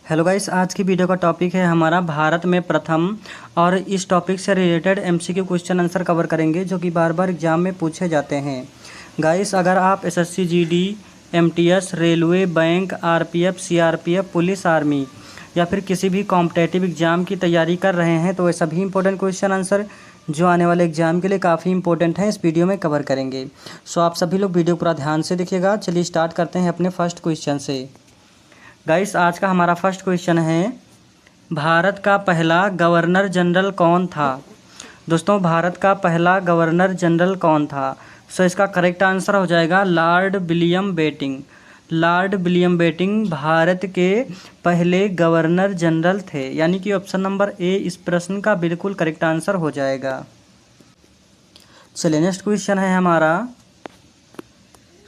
Hello guys, आज की video का टॉपिक है हमारा भारत में प्रथम। और इस टॉपिक से related MCQ question answer cover करेंगे जो कि बार बार एग्जाम में पूछे जाते हैं। गाइस, अगर आप SSC GD, MTS, railway, bank, RPF, CRPF, police, army या फिर किसी भी कॉम्पिटेटिव एग्जाम की तैयारी कर रहे हैं तो ये सभी इंपॉर्टेंट क्वेश्चन आंसर जो आने वाले एग्जाम के लिए काफ़ी इंपॉर्टेंट हैं इस वीडियो में कवर करेंगे। सो आप सभी लोग वीडियो पूरा ध्यान से देखिएगा। चलिए स्टार्ट करते हैं अपने फर्स्ट क्वेश्चन से। गाइस, आज का हमारा फर्स्ट क्वेश्चन है, भारत का पहला गवर्नर जनरल कौन था? दोस्तों, भारत का पहला गवर्नर जनरल कौन था? सो इसका करेक्ट आंसर हो जाएगा Lord William Bentinck. Lord William Bentinck Bharat के पहले गवर्नर जनरल थे, यानी कि ऑप्शन नंबर ए इस प्रश्न का बिल्कुल करेक्ट आंसर हो जाएगा। चलिए नेक्स्ट क्वेश्चन है हमारा,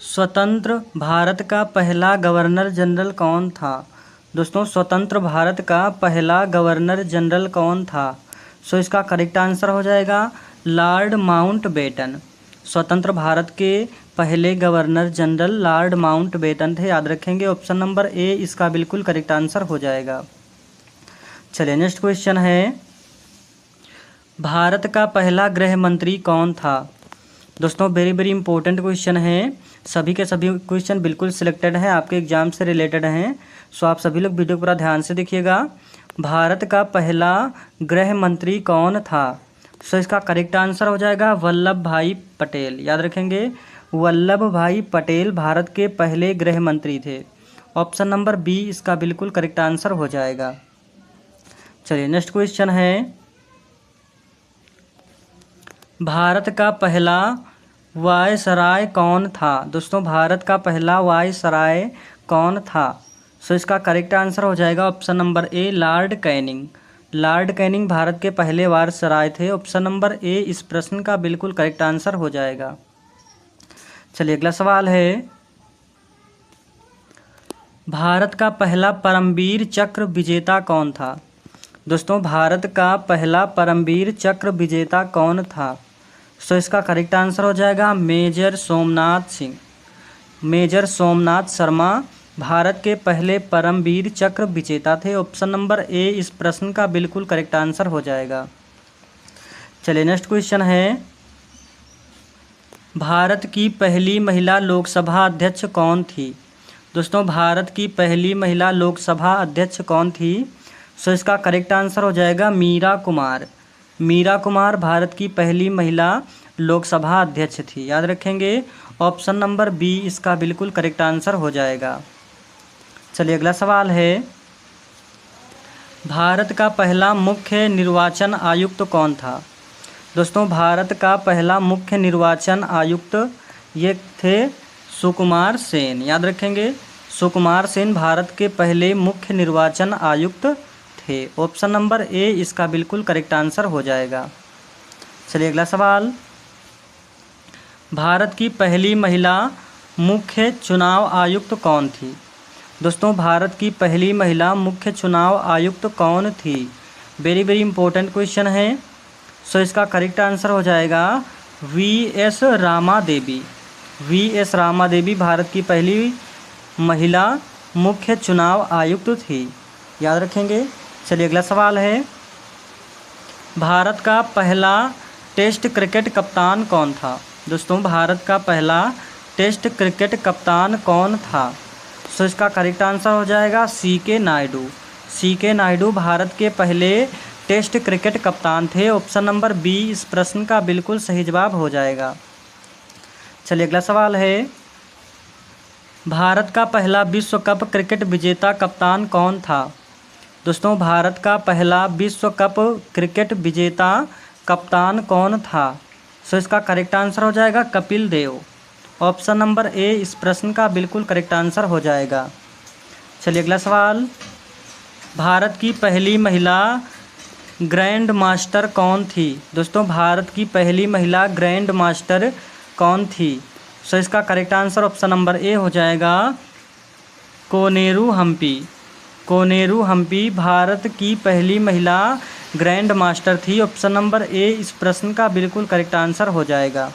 स्वतंत्र भारत का पहला गवर्नर जनरल कौन था? दोस्तों, स्वतंत्र भारत का पहला गवर्नर जनरल कौन था? सो इसका करेक्ट आंसर हो जाएगा लॉर्ड माउंटबेटन। स्वतंत्र भारत के पहले गवर्नर जनरल लॉर्ड माउंटबेटन थे, याद रखेंगे। ऑप्शन नंबर ए इसका बिल्कुल करेक्ट आंसर हो जाएगा। चलिए नेक्स्ट क्वेश्चन है, भारत का पहला गृह मंत्री कौन था? दोस्तों, वेरी वेरी इंपॉर्टेंट क्वेश्चन है। सभी के सभी क्वेश्चन बिल्कुल सिलेक्टेड हैं, आपके एग्जाम से रिलेटेड हैं। सो आप सभी लोग वीडियो पूरा ध्यान से देखिएगा। भारत का पहला गृह मंत्री कौन था? सो इसका करेक्ट आंसर हो जाएगा वल्लभ भाई पटेल, याद रखेंगे। वल्लभ भाई पटेल भारत के पहले गृह मंत्री थे। ऑप्शन नंबर बी इसका बिल्कुल करेक्ट आंसर हो जाएगा। चलिए नेक्स्ट क्वेश्चन है, भारत का पहला वायसराय कौन था? दोस्तों, भारत का पहला वायसराय कौन था? सो इसका करेक्ट आंसर हो जाएगा option number A Lord Canning. Lord Canning Bharat के पहले वायसराय थे। ऑप्शन नंबर ए इस प्रश्न का बिल्कुल करेक्ट आंसर हो जाएगा। चलिए अगला सवाल है, भारत का पहला परमवीर चक्र विजेता कौन था? दोस्तों, भारत का पहला परमवीर चक्र विजेता कौन था? सो इसका करेक्ट आंसर हो जाएगा मेजर सोमनाथ सिंह। मेजर सोमनाथ शर्मा भारत के पहले परमवीर चक्र विजेता थे। ऑप्शन नंबर ए इस प्रश्न का बिल्कुल करेक्ट आंसर हो जाएगा। चलिए नेक्स्ट क्वेश्चन है, भारत की पहली महिला लोकसभा अध्यक्ष कौन थी? दोस्तों, भारत की पहली महिला लोकसभा अध्यक्ष कौन थी? सो इसका करेक्ट आंसर हो जाएगा मीरा कुमार। मीरा कुमार भारत की पहली महिला लोकसभा अध्यक्ष थी, याद रखेंगे। ऑप्शन नंबर बी इसका बिल्कुल करेक्ट आंसर हो जाएगा। चलिए अगला सवाल है, भारत का पहला मुख्य निर्वाचन आयुक्त कौन था? दोस्तों, भारत का पहला मुख्य निर्वाचन आयुक्त ये थे सुकुमार सेन, याद रखेंगे। सुकुमार सेन भारत के पहले मुख्य निर्वाचन आयुक्त थे। ऑप्शन नंबर ए इसका बिल्कुल करेक्ट आंसर हो जाएगा। चलिए अगला सवाल, भारत की पहली महिला मुख्य चुनाव आयुक्त कौन थी? दोस्तों, भारत की पहली महिला मुख्य चुनाव आयुक्त कौन थी? वेरी वेरी इंपॉर्टेंट क्वेश्चन है। सो इसका करेक्ट आंसर हो जाएगा वी.एस. रामा देवी। वी.एस. रामा देवी भारत की पहली महिला मुख्य चुनाव आयुक्त थी, याद रखेंगे। चलिए अगला सवाल है, भारत का पहला टेस्ट क्रिकेट कप्तान कौन था? दोस्तों, भारत का पहला टेस्ट क्रिकेट कप्तान कौन था? सो इसका करेक्ट आंसर हो जाएगा सी.के. नायडू। सी.के. नायडू भारत के पहले टेस्ट क्रिकेट कप्तान थे। ऑप्शन नंबर बी इस प्रश्न का बिल्कुल सही जवाब हो जाएगा। चलिए अगला सवाल है, भारत का पहला विश्व कप क्रिकेट विजेता कप्तान कौन था? दोस्तों, भारत का पहला विश्व कप क्रिकेट विजेता कप्तान कौन था? सो इसका करेक्ट आंसर हो जाएगा Kapil Dev. Option number A इस प्रश्न का बिल्कुल करेक्ट आंसर हो जाएगा। चलिए अगला सवाल, भारत की पहली महिला ग्रैंड मास्टर कौन थी? दोस्तों, भारत की पहली महिला ग्रैंड मास्टर कौन थी? सो इसका correct answer option number A हो जाएगा कोनेरू हम्पी। कोनेरू हम्पी भारत की पहली महिला ग्रैंड मास्टर थी। ऑप्शन नंबर ए इस प्रश्न का बिल्कुल करेक्ट आंसर हो जाएगा।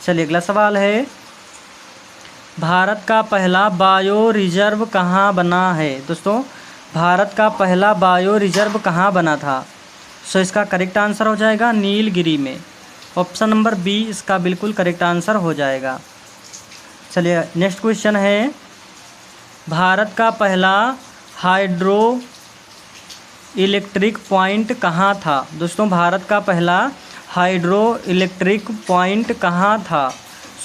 चलिए अगला सवाल है, भारत का पहला बायो रिजर्व कहाँ बना है? दोस्तों, भारत का पहला बायो रिजर्व कहाँ बना था? सो इसका करेक्ट आंसर हो जाएगा नीलगिरी में। ऑप्शन नंबर बी इसका बिल्कुल करेक्ट आंसर हो जाएगा। चलिए नेक्स्ट क्वेश्चन है, भारत का पहला हाइड्रो इलेक्ट्रिक पॉइंट कहाँ था? दोस्तों भारत का पहला हाइड्रो इलेक्ट्रिक पॉइंट कहाँ था?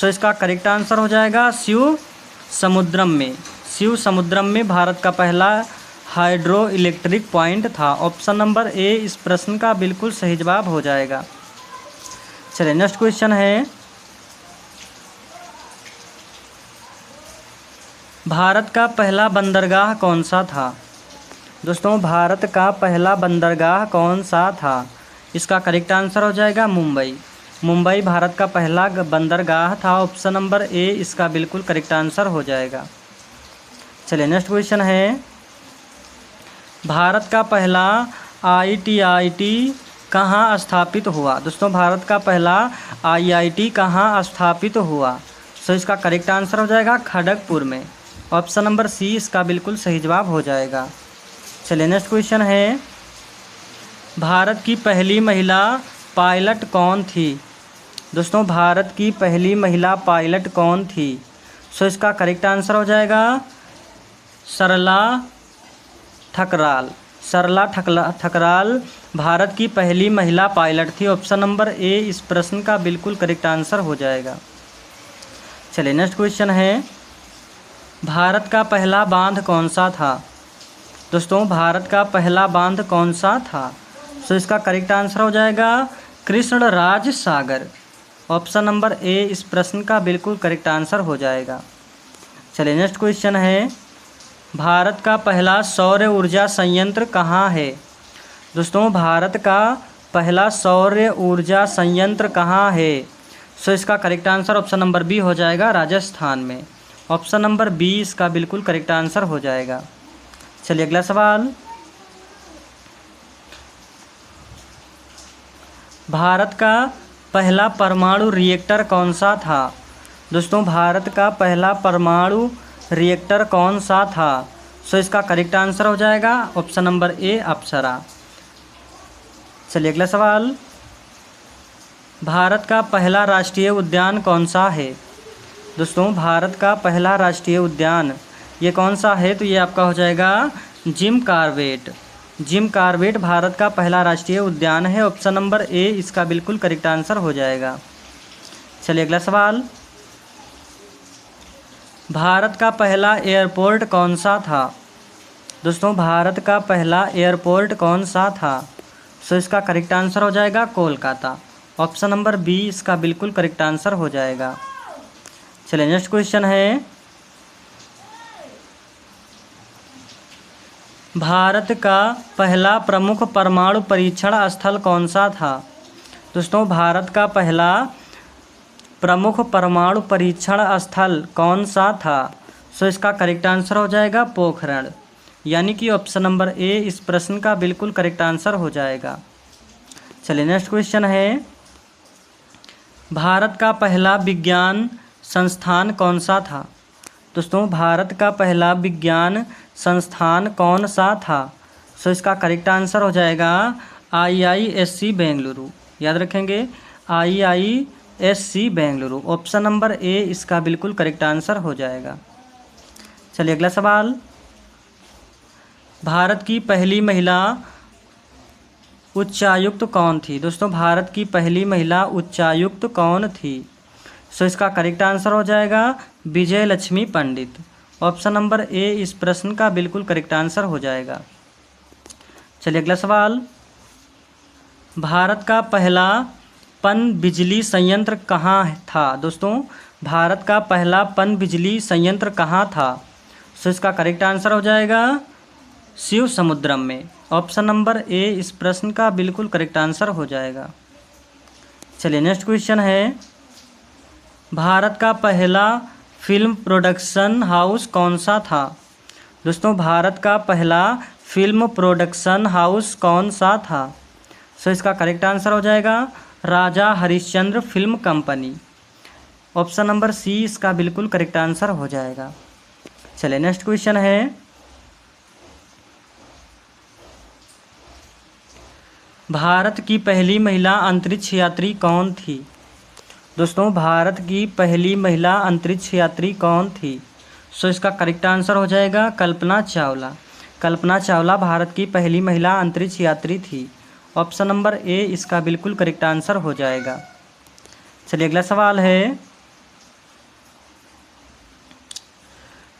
सो इसका करेक्ट आंसर हो जाएगा शिव समुद्रम में। शिव समुद्रम में भारत का पहला हाइड्रो इलेक्ट्रिक पॉइंट था। ऑप्शन नंबर ए इस प्रश्न का बिल्कुल सही जवाब हो जाएगा। चलिए नेक्स्ट क्वेश्चन है, भारत का पहला बंदरगाह कौन सा था? दोस्तों भारत का पहला बंदरगाह कौन सा था? इसका करेक्ट आंसर हो जाएगा मुंबई। मुंबई भारत का पहला बंदरगाह था। ऑप्शन नंबर ए इसका बिल्कुल करेक्ट आंसर हो जाएगा। चलिए नेक्स्ट क्वेश्चन है, भारत का पहला IIT कहाँ स्थापित हुआ? दोस्तों भारत का पहला IIT कहाँ स्थापित हुआ? सो इसका करेक्ट आंसर हो जाएगा खड़गपुर में। ऑप्शन नंबर सी इसका बिल्कुल सही जवाब हो जाएगा। चलिए नेक्स्ट क्वेश्चन है, भारत की पहली महिला पायलट कौन थी? दोस्तों भारत की पहली महिला पायलट कौन थी? सो इसका करेक्ट आंसर हो जाएगा सरला ठकराल। सरला ठकराल भारत की पहली महिला पायलट थी। ऑप्शन नंबर ए इस प्रश्न का बिल्कुल करेक्ट आंसर हो जाएगा। चलिए नेक्स्ट क्वेश्चन है, भारत का पहला बांध कौन सा था? दोस्तों भारत का पहला बांध कौन सा था? सो इसका करेक्ट आंसर हो जाएगा कृष्णराज सागर। ऑप्शन नंबर ए इस प्रश्न का बिल्कुल करेक्ट आंसर हो जाएगा। चलिए नेक्स्ट क्वेश्चन है, भारत का पहला सौर ऊर्जा संयंत्र कहाँ है? दोस्तों भारत का पहला सौर ऊर्जा संयंत्र कहाँ है? सो इसका correct answer option number B हो जाएगा राजस्थान में। ऑप्शन नंबर बी इसका बिल्कुल करेक्ट आंसर हो जाएगा। चलिए अगला सवाल, भारत का पहला परमाणु रिएक्टर कौन सा था? दोस्तों भारत का पहला परमाणु रिएक्टर कौन सा था? सो इसका करेक्ट आंसर हो जाएगा ऑप्शन नंबर ए अप्सरा। चलिए अगला सवाल, भारत का पहला राष्ट्रीय उद्यान कौन सा है? दोस्तों भारत का पहला राष्ट्रीय उद्यान ये कौन सा है? तो ये आपका हो जाएगा Jim Corbett. Jim Corbett Bharat का पहला राष्ट्रीय उद्यान है। ऑप्शन नंबर ए इसका बिल्कुल करेक्ट आंसर हो जाएगा। चलिए अगला सवाल, भारत का पहला एयरपोर्ट कौन सा था? दोस्तों भारत का पहला एयरपोर्ट कौन सा था? सो इसका करेक्ट आंसर हो जाएगा कोलकाता। ऑप्शन नंबर बी इसका बिल्कुल करेक्ट आंसर हो जाएगा। चलिए नेक्स्ट क्वेश्चन है, भारत का पहला प्रमुख परमाणु परीक्षण स्थल कौन सा था? दोस्तों भारत का पहला प्रमुख परमाणु परीक्षण स्थल कौन सा था? सो इसका करेक्ट आंसर हो जाएगा पोखरण, यानी कि ऑप्शन नंबर ए इस प्रश्न का बिल्कुल करेक्ट आंसर हो जाएगा। चलिए नेक्स्ट क्वेश्चन है, भारत का पहला विज्ञान संस्थान कौन सा था? दोस्तों भारत का पहला विज्ञान संस्थान कौन सा था? सो इसका करेक्ट आंसर हो जाएगा IISc बेंगलुरु। याद रखेंगे IISc Bengaluru. Option number A इसका बिल्कुल करेक्ट आंसर हो जाएगा। चलिए अगला सवाल, भारत की पहली महिला उच्चायुक्त कौन थी? दोस्तों भारत की पहली महिला उच्चायुक्त कौन थी? सो इसका करेक्ट आंसर हो जाएगा विजय लक्ष्मी पंडित। ऑप्शन नंबर ए इस प्रश्न का बिल्कुल करेक्ट आंसर हो जाएगा। चलिए अगला सवाल, भारत का पहला पन बिजली संयंत्र कहाँ था? दोस्तों भारत का पहला पन बिजली संयंत्र कहाँ था? सो इसका करेक्ट आंसर हो जाएगा शिव समुद्रम में। ऑप्शन नंबर ए इस प्रश्न का बिल्कुल करेक्ट आंसर हो जाएगा। चलिए नेक्स्ट क्वेश्चन है, भारत का पहला फिल्म प्रोडक्शन हाउस कौन सा था? दोस्तों भारत का पहला फिल्म प्रोडक्शन हाउस कौन सा था? सो इसका करेक्ट आंसर हो जाएगा Raja Harishchandra film company. Option number C इसका बिल्कुल करेक्ट आंसर हो जाएगा। चलिए नेक्स्ट क्वेश्चन है, भारत की पहली महिला अंतरिक्ष यात्री कौन थी? दोस्तों, भारत की पहली महिला अंतरिक्ष यात्री कौन थी? सो इसका करेक्ट आंसर हो जाएगा कल्पना चावला। कल्पना चावला भारत की पहली महिला अंतरिक्ष यात्री थी। ऑप्शन नंबर ए इसका बिल्कुल करेक्ट आंसर हो जाएगा। चलिए अगला सवाल है,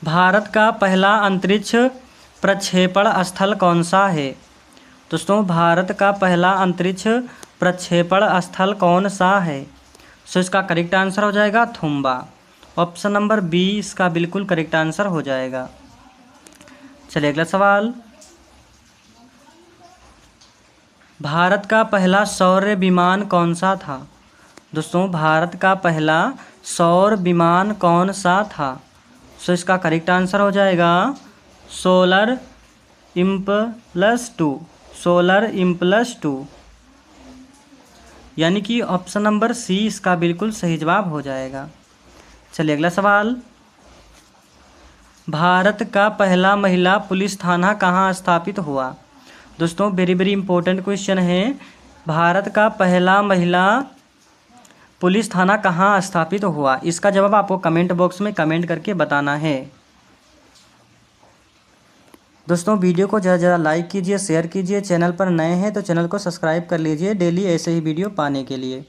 भारत का पहला अंतरिक्ष प्रक्षेपण स्थल कौन सा है? दोस्तों, भारत का पहला अंतरिक्ष प्रक्षेपण स्थल कौन सा है? सो इसका करेक्ट आंसर हो जाएगा थुम्बा। ऑप्शन नंबर बी इसका बिल्कुल करेक्ट आंसर हो जाएगा। चलिए अगला सवाल, भारत का पहला सौर विमान कौन सा था? दोस्तों, भारत का पहला सौर विमान कौन सा था? सो इसका करेक्ट आंसर हो जाएगा सोलर इम्पल्स 2। सोलर इम्पल्स 2 यानी कि ऑप्शन नंबर सी इसका बिल्कुल सही जवाब हो जाएगा। चलिए अगला सवाल, भारत का पहला महिला पुलिस थाना कहाँ स्थापित हुआ? दोस्तों, वेरी वेरी इंपॉर्टेंट क्वेश्चन है। भारत का पहला महिला पुलिस थाना कहाँ स्थापित हुआ? इसका जवाब आपको कमेंट बॉक्स में कमेंट करके बताना है। दोस्तों, वीडियो को ज़्यादा ज़्यादा लाइक कीजिए, शेयर कीजिए। चैनल पर नए हैं तो चैनल को सब्सक्राइब कर लीजिए डेली ऐसे ही वीडियो पाने के लिए।